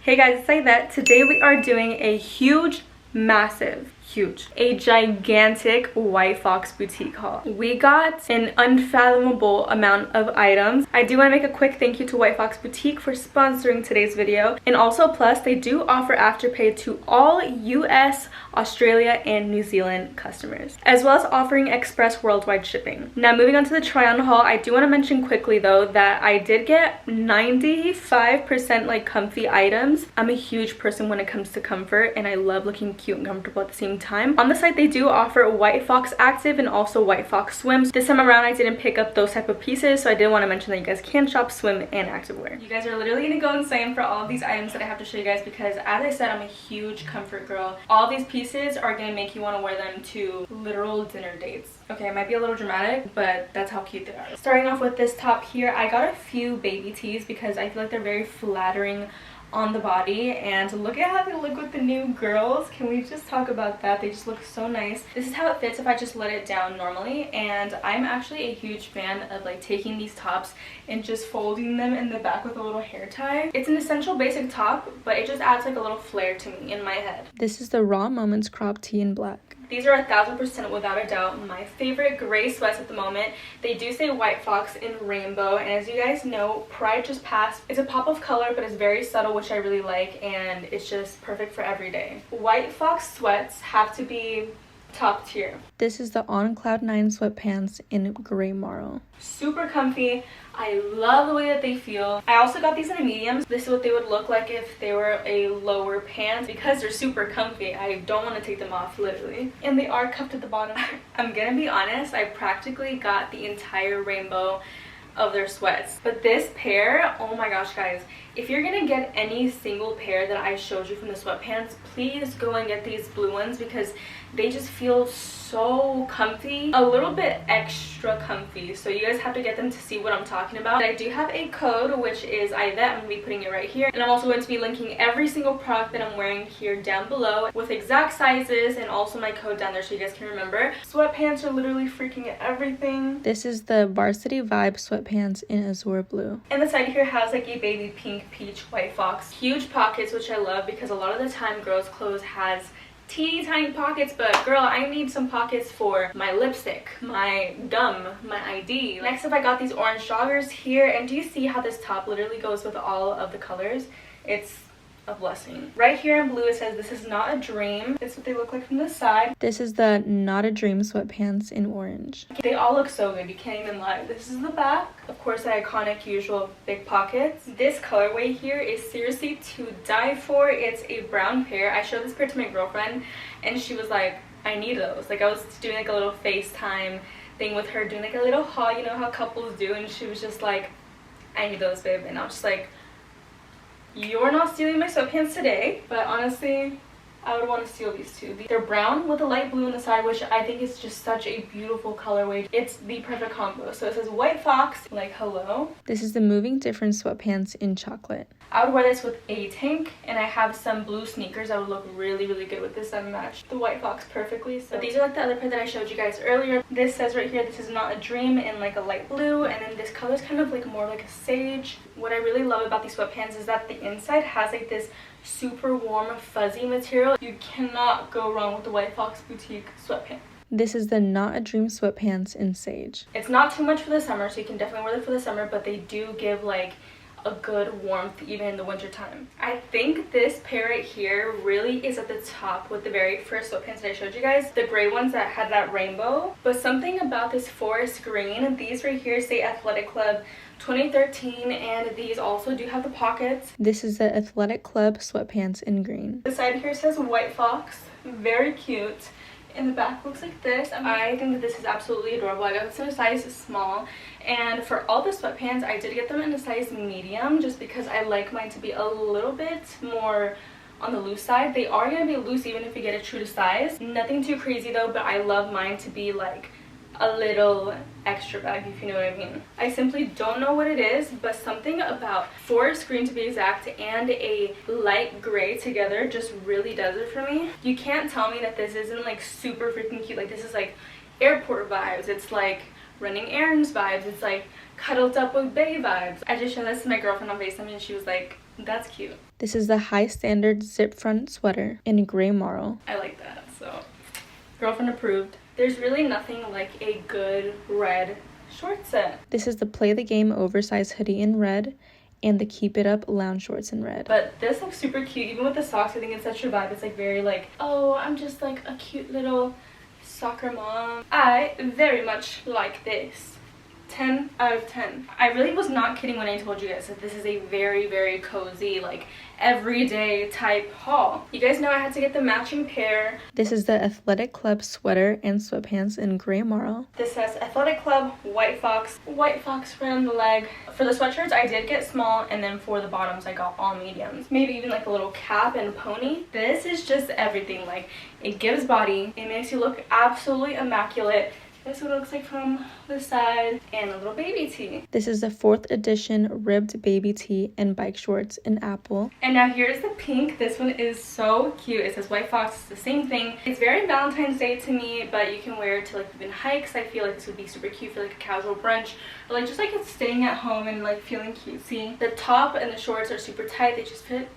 Hey guys, it's Aidette. Today we are doing a a gigantic WhiteFox boutique haul. We got an unfathomable amount of items. I do want to make a quick thank you to WhiteFox Boutique for sponsoring today's video. And also, plus, they do offer Afterpay to all US, Australia, and New Zealand customers, as well as offering express worldwide shipping. Now, moving on to the Tryon haul, I do want to mention quickly though that I did get 95% like comfy items. I'm a huge person when it comes to comfort, and I love looking cute and comfortable at the same time. On the site, they do offer WhiteFox Active and also WhiteFox Swim. This time around, I didn't pick up those type of pieces, so I did want to mention that you guys can shop swim and activewear. You guys are literally gonna go insane for all of these items that I have to show you guys because, as I said, I'm a huge comfort girl. All these pieces are gonna make you want to wear them to literal dinner dates. Okay, it might be a little dramatic, but that's how cute they are. Starting off with this top here, I got a few baby tees because I feel like they're very flattering on the body, and look at how they look with the new girls. Can we just talk about that? They just look so nice. This is how it fits if I just let it down normally, and I'm actually a huge fan of like taking these tops and just folding them in the back with a little hair tie. It's an essential basic top, but it just adds like a little flair to me in my head. This is the Raw Moments crop tee in black. These are 1000% without a doubt my favorite gray sweats at the moment. They do say WhiteFox in rainbow, and as you guys know, Pride just passed. It's a pop of color, but it's very subtle, which I really like, and it's just perfect for every day. WhiteFox sweats have to be top tier. This is the On Cloud 9 sweatpants in gray marl. Super comfy. I love the way that they feel. I also got these in a medium. This is what they would look like if they were a lower pants because they're super comfy. I don't want to take them off, literally. And they are cuffed at the bottom. I'm gonna be honest, I practically got the entire rainbow of their sweats. But this pair, oh my gosh guys, if you're gonna get any single pair that I showed you from the sweatpants, please go and get these blue ones because they just feel so comfy, a little bit extra comfy, so you guys have to get them to see what I'm talking about. I do have a code, which is Aidette. I'm going to be putting it right here, and I'm also going to be linking every single product that I'm wearing here down below with exact sizes and also my code down there so you guys can remember. Sweatpants are literally freaking everything. This is the Varsity Vibe sweatpants in azure blue. And the side here has like a baby pink peach WhiteFox. Huge pockets, which I love because a lot of the time girls' clothes has teeny tiny pockets, but girl, I need some pockets for my lipstick, my gum, my ID. Next up, I got these orange joggers here, and do you see how this top literally goes with all of the colors? It's a blessing. Right here in blue it says this is not a dream. This is what they look like from the side. This is the Not a Dream sweatpants in orange. They all look so good, you can't even lie. This is the back. Of course, the iconic usual big pockets. This colorway here is seriously to die for. It's a brown pair. I showed this pair to my girlfriend and she was like, I need those. Like, I was doing like a little FaceTime thing with her, doing like a little haul, you know how couples do, and she was just like, I need those, babe. And I was just like, you're not stealing my sweatpants today. But honestly, I would want to steal these two. They're brown with a light blue on the side, which I think is just such a beautiful colorway. It's the perfect combo. So it says WhiteFox, like hello. This is the Moving Difference sweatpants in chocolate. I would wear this with a tank, and I have some blue sneakers that would look really, really good with this that match the WhiteFox perfectly. So these are like the other pair that I showed you guys earlier. This says right here, this is not a dream, in like a light blue, and then this color is kind of like more like a sage. What I really love about these sweatpants is that the inside has like this super warm fuzzy material. You cannot go wrong with the WhiteFox Boutique sweatpants. This is the Not a Dream sweatpants in sage. It's not too much for the summer, so you can definitely wear them for the summer, but they do give like a good warmth even in the winter time. I think this pair right here really is at the top with the very first sweatpants that I showed you guys, the gray ones that had that rainbow. But something about this forest green, these right here say Athletic Club 2013, and these also do have the pockets. This is the Athletic Club sweatpants in green. The side here says WhiteFox, very cute. In the back looks like this. I think that this is absolutely adorable. I got this in a size small, and for all the sweatpants I did get them in a size medium just because I like mine to be a little bit more on the loose side. They are going to be loose even if you get it true to size. Nothing too crazy though, but I love mine to be like a little extra bag, if you know what I mean. I simply don't know what it is, but something about forest green to be exact and a light gray together just really does it for me. You can't tell me that this isn't like super freaking cute. Like, this is like airport vibes. It's like running errands vibes. It's like cuddled up with bae vibes. I just showed this to my girlfriend on FaceTime and she was like, that's cute. This is the high standard zip front sweater in gray marl. I like that, so girlfriend approved. There's really nothing like a good red short set. This is the play the game oversized hoodie in red and the keep it up lounge shorts in red. But this looks super cute. Even with the socks, I think it's such a vibe. It's like very like, oh, I'm just like a cute little soccer mom. I very much like this. 10 out of 10. I really was not kidding when I told you guys that this is a very, very cozy, like everyday type haul. You guys know I had to get the matching pair. This is the Athletic Club sweater and sweatpants in gray marl. This says Athletic Club, WhiteFox around the leg. For the sweatshirts, I did get small, and then for the bottoms, I got all mediums. Maybe even like a little cap and pony. This is just everything. Like, it gives body. It makes you look absolutely immaculate. This is what it looks like from the side, and a little baby tee. This is the 4th edition ribbed baby tee and bike shorts in apple. And now here's the pink. This one is so cute. It says WhiteFox. It's the same thing. It's very Valentine's Day to me, but you can wear it to like even hikes. I feel like this would be super cute for like a casual brunch, or like just like it's staying at home and like feeling cutesy. The top and the shorts are super tight. They just fit.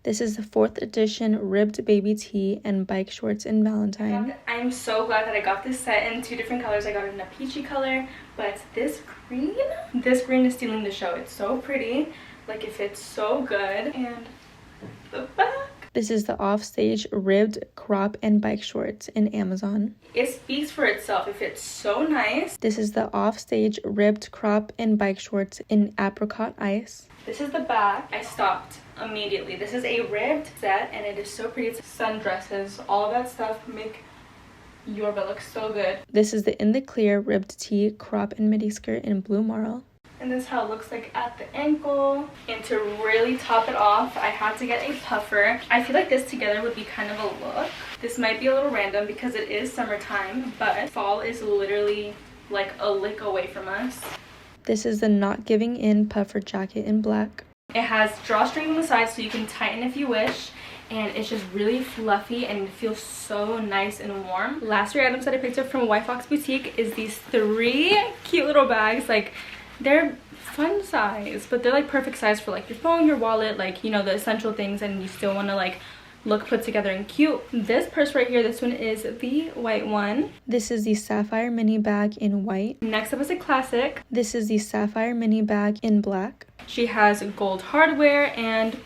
This is the 4th edition ribbed baby tee and bike shorts in Valentine. I'm so glad that I got this set in 2 different colors. I got it in a peachy color, but this green is stealing the show. It's so pretty. Like, it fits so good. And the back. This is the offstage ribbed crop and bike shorts in Amazon. It speaks for itself. It fits so nice. This is the offstage ribbed crop and bike shorts in apricot ice. This is the back. I stopped immediately. This is a ribbed set, and it is so pretty. It's sundresses, all of that stuff make your butt look so good. This is the in the clear ribbed tee, crop and midi skirt in blue marl. And this is how it looks like at the ankle. And to really top it off, I had to get a puffer. I feel like this together would be kind of a look. This might be a little random because it is summertime, but fall is literally like a lick away from us. This is the not giving in puffer jacket in black. It has drawstring on the side so you can tighten if you wish, and it's just really fluffy and it feels so nice and warm. Last 3 items that I picked up from WhiteFox Boutique is these 3 cute little bags. Like, they're fun size, but they're like perfect size for like your phone, your wallet, like, you know, the essential things, and you still want to like look put together and cute. This purse right here, this one is the white one. This is the sapphire mini bag in white. Next up is a classic. This is the sapphire mini bag in black. She has gold hardware and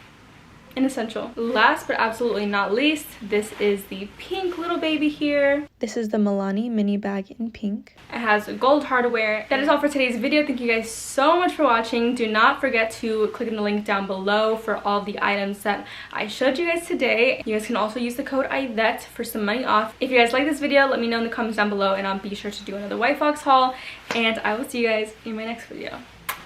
an essential. Last but absolutely not least, this is the pink little baby here. This is the Milani mini bag in pink. It has gold hardware. That is all for today's video. Thank you guys so much for watching. Do not forget to click on the link down below for all the items that I showed you guys today. You guys can also use the code Aidette for some money off. If you guys like this video, let me know in the comments down below, and I'll be sure to do another WhiteFox haul. And I will see you guys in my next video.